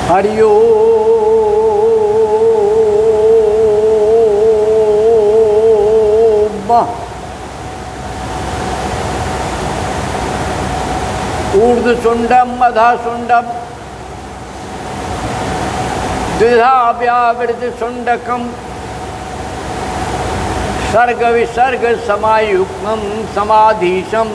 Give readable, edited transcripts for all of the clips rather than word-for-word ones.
हरि ओम। ऊर्ध्वशुंडम अधःशुंडम द्विधा व्यावृत शुंडकम सर्ग विसर्ग समायुक्तम समाधीशम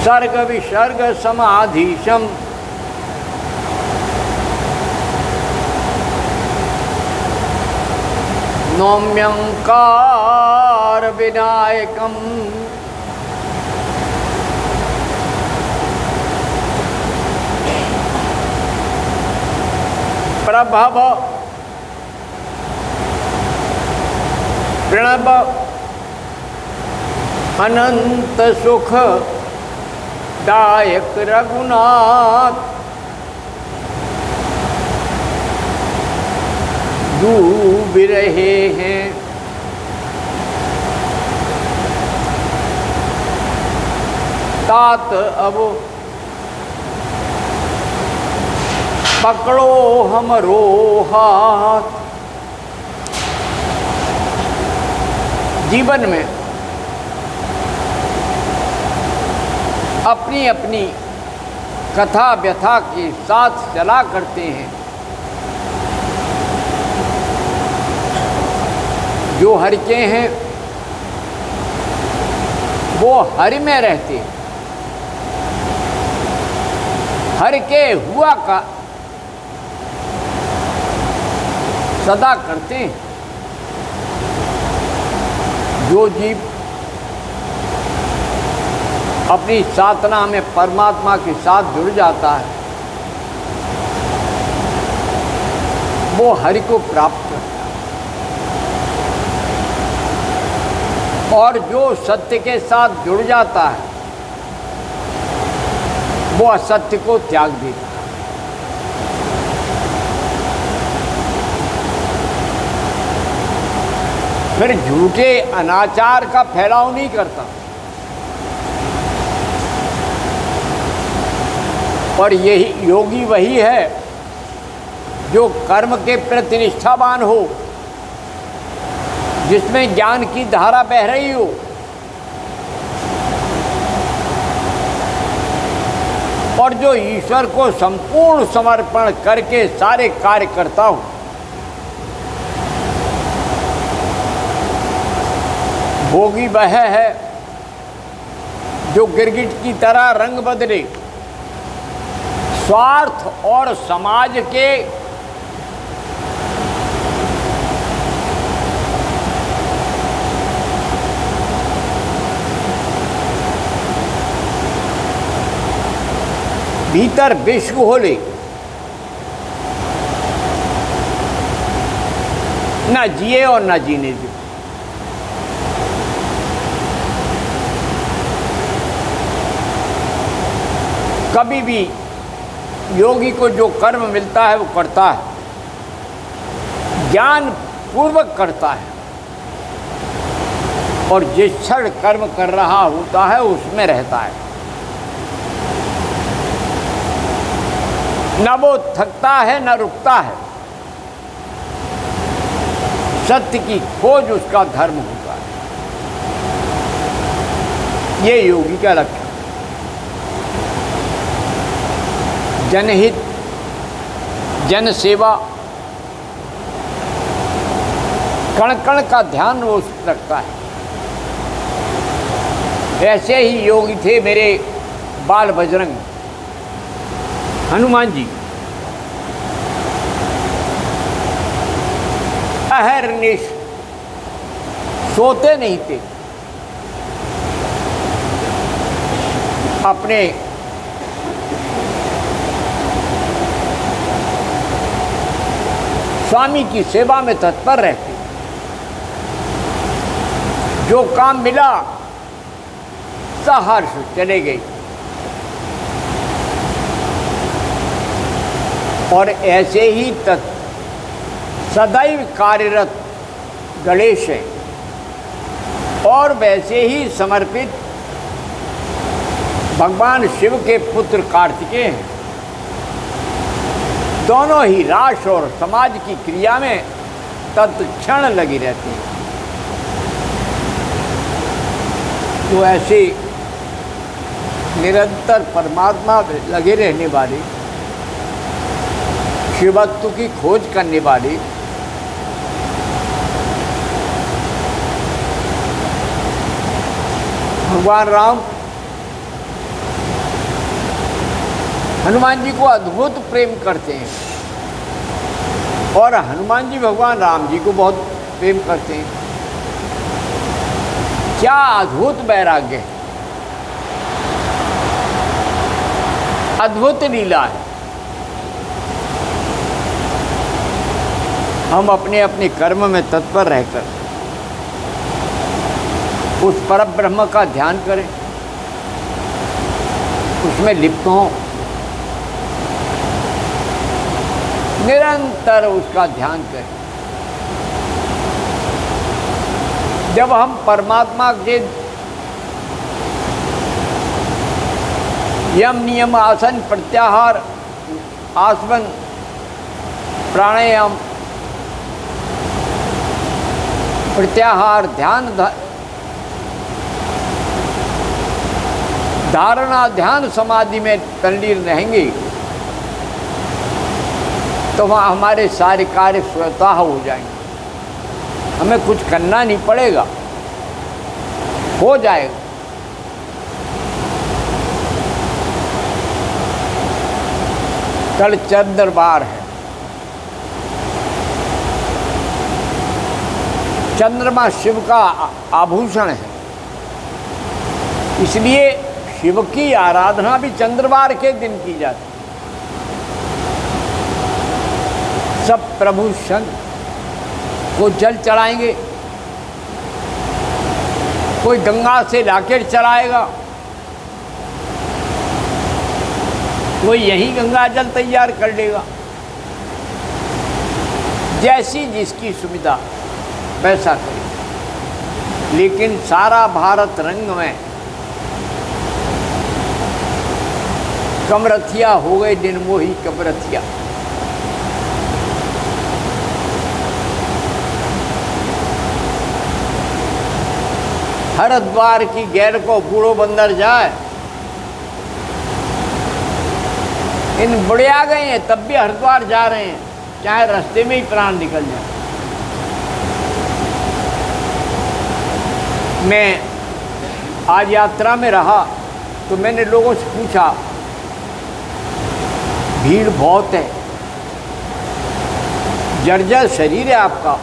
सर्ग विसर्ग समाधीशम नौम्यंकार विनायकम प्रभव प्रणव अनंत सुख दायक रघुनाथ डूब रहे हैं तात अब पकड़ो हमरो हाथ। जीवन में अपनी अपनी कथा व्यथा के साथ चला करते हैं। जो हरि के हैं वो हरि में रहते हैं, हरि के हुआ का सदा करते हैं। जो जीव अपनी साधना में परमात्मा के साथ जुड़ जाता है वो हरि को प्राप्त करता है, और जो सत्य के साथ जुड़ जाता है वो असत्य को त्याग देता है। फिर झूठे अनाचार का फैलाव नहीं करता, और यही योगी वही है जो कर्म के प्रति निष्ठावान हो, जिसमें ज्ञान की धारा बह रही हो, और जो ईश्वर को संपूर्ण समर्पण करके सारे कार्य करता हो। भोगी वह है जो गिरगिट की तरह रंग बदले, स्वार्थ और समाज के भीतर विष घोले, ना जिए और ना जीने दे। कभी भी योगी को जो कर्म मिलता है वो करता है, ज्ञान पूर्वक करता है, और जिस क्षण कर्म कर रहा होता है उसमें रहता है। न वो थकता है न रुकता है। सत्य की खोज उसका धर्म होता है। ये योगी का लक्ष्य। जनहित, जन सेवा, कण कण का ध्यान वो रखता है। ऐसे ही योगी थे मेरे बाल बजरंग हनुमान जी। अहर्निश सोते नहीं थे, अपने स्वामी की सेवा में तत्पर रहते। जो काम मिला सहर्ष चले गए, और ऐसे ही सदैव कार्यरत गणेश है, और वैसे ही समर्पित भगवान शिव के पुत्र कार्तिकेय हैं। दोनों ही राष्ट्र और समाज की क्रिया में तत्क्षण लगी रहती हैं। तो ऐसे निरंतर परमात्मा में लगे रहने वाले, शिवत्व की खोज करने वाले, भगवान राम हनुमान जी को अद्भुत प्रेम करते हैं और हनुमान जी भगवान राम जी को बहुत प्रेम करते हैं। क्या अद्भुत वैराग्य है, अद्भुत लीला है। हम अपने अपने कर्म में तत्पर रहकर उस परब्रह्म का ध्यान करें, उसमें लिप्त हों, निरंतर उसका ध्यान करें। जब हम परमात्मा के यम नियम आसन प्रत्याहार आसवन प्राणायाम प्रत्याहार ध्यान धारणा ध्यान समाधि में तल्लीन रहेंगे तो वहाँ हमारे सारे कार्य स्वतः हो जाएंगे। हमें कुछ करना नहीं पड़ेगा, हो जाएगा। कल चंद्रवार है। चंद्रमा शिव का आभूषण है, इसलिए शिव की आराधना भी चंद्रवार के दिन की जाती है। सब प्रभु संत को जल चढ़ाएंगे, कोई गंगा से लाकर चढ़ाएगा, कोई यहीं गंगा जल तैयार कर लेगा। जैसी जिसकी सुविधा वैसा करे, लेकिन सारा भारत रंग में कमरथिया हो गए, निर्मोही कमरथिया। हरिद्वार की गैर को बूढ़ो बंदर जाए, इन बुढ़िया गए हैं तब भी हरिद्वार जा रहे हैं, चाहे रास्ते में ही प्राण निकल जाए। मैं आज यात्रा में रहा तो मैंने लोगों से पूछा, भीड़ बहुत है, जर्जर शरीर है आपका।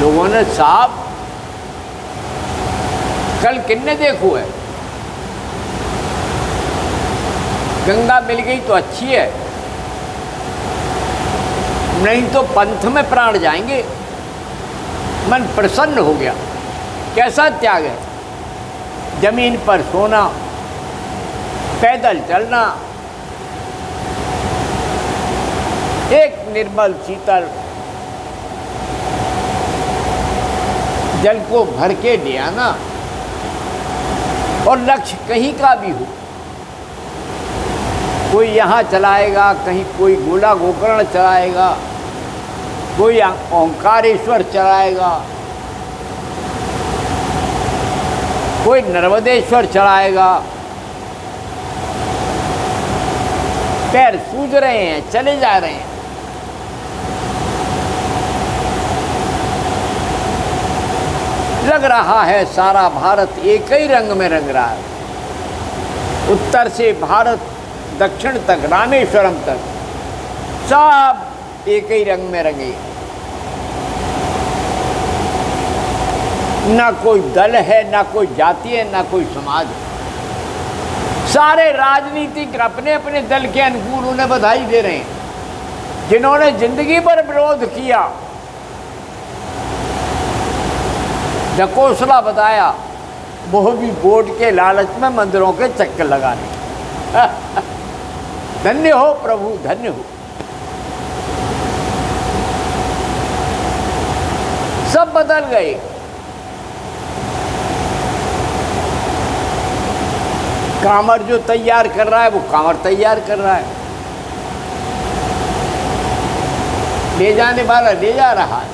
लोगों ने साहब कल किन्ने देखो है, गंगा मिल गई तो अच्छी है, नहीं तो पंथ में प्राण जाएंगे। मन प्रसन्न हो गया। कैसा त्याग है, जमीन पर सोना, पैदल चलना, एक निर्मल शीतल जल को भर के ले आना, और लक्ष्य कहीं का भी हो, कोई यहाँ चलाएगा, कहीं कोई गोला गोकर्ण चलाएगा, कोई ओंकारेश्वर चलाएगा, कोई नर्मदेश्वर चलाएगा। पैर सूज रहे हैं, चले जा रहे हैं। लग रहा है सारा भारत एक ही रंग में रंग रहा है। उत्तर से भारत दक्षिण तक, रामेश्वरम तक, सब एक ही रंग में रंगे। ना कोई दल है, ना कोई जाति है, ना कोई समाज है। सारे राजनीतिक अपने अपने दल के अनुकूल उन्हें बधाई दे रहे हैं। जिन्होंने जिंदगी भर विरोध किया, ढकोसला बताया, वो भी वोट के लालच में मंदिरों के चक्कर लगाने। धन्य हो प्रभु, धन्य हो। सब बदल गए। कांवर जो तैयार कर रहा है वो कांवर तैयार कर रहा है, ले जाने वाला ले जा रहा है।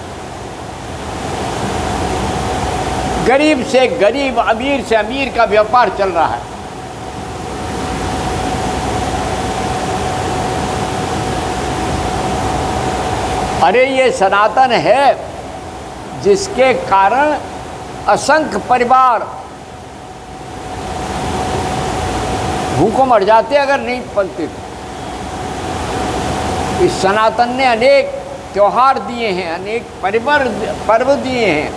गरीब से गरीब, अमीर से अमीर का व्यापार चल रहा है। अरे ये सनातन है जिसके कारण असंख्य परिवार भूखों मर जाते अगर नहीं पलते तो। इस सनातन ने अनेक त्योहार दिए हैं, अनेक पर्व दिए हैं,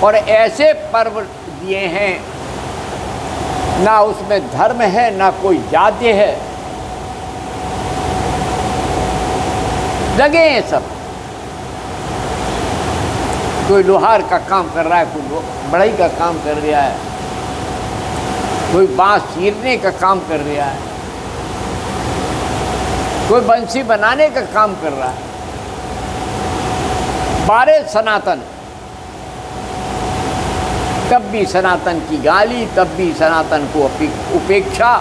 और ऐसे पर्व दिए हैं ना उसमें धर्म है ना कोई जाति है, लगे हैं सब। कोई लोहार का काम कर रहा है, कोई बढ़ई का काम कर रहा है, कोई बांस चीरने का काम कर रहा है, कोई बंसी बनाने का काम कर रहा है। बारे सनातन, तब भी सनातन की गाली, तब भी सनातन को उपेक्षा।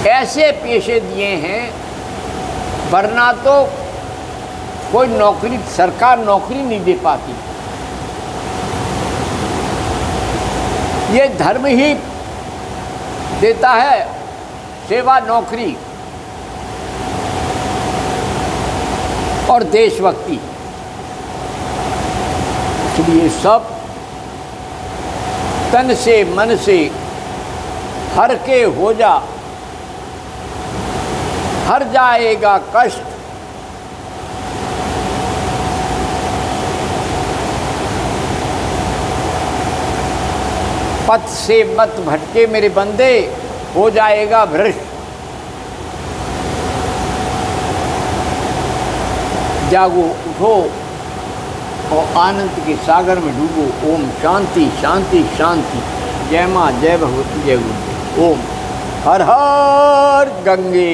ऐसे पेशे दिए हैं, वरना तो कोई नौकरी, सरकार नौकरी नहीं दे पाती। ये धर्म ही देता है सेवा, नौकरी और देशभक्ति। इसलिए सब तन से मन से हर के हो जा, हर जाएगा कष्ट। पथ से मत भटके मेरे बंदे, हो जाएगा भ्रष्ट। जागो उठो और आनंद के सागर में डूबो। ओम शांति शांति शांति। जय माँ, जय भगवती, जय गुरुदेव। ओम हर हर गंगे।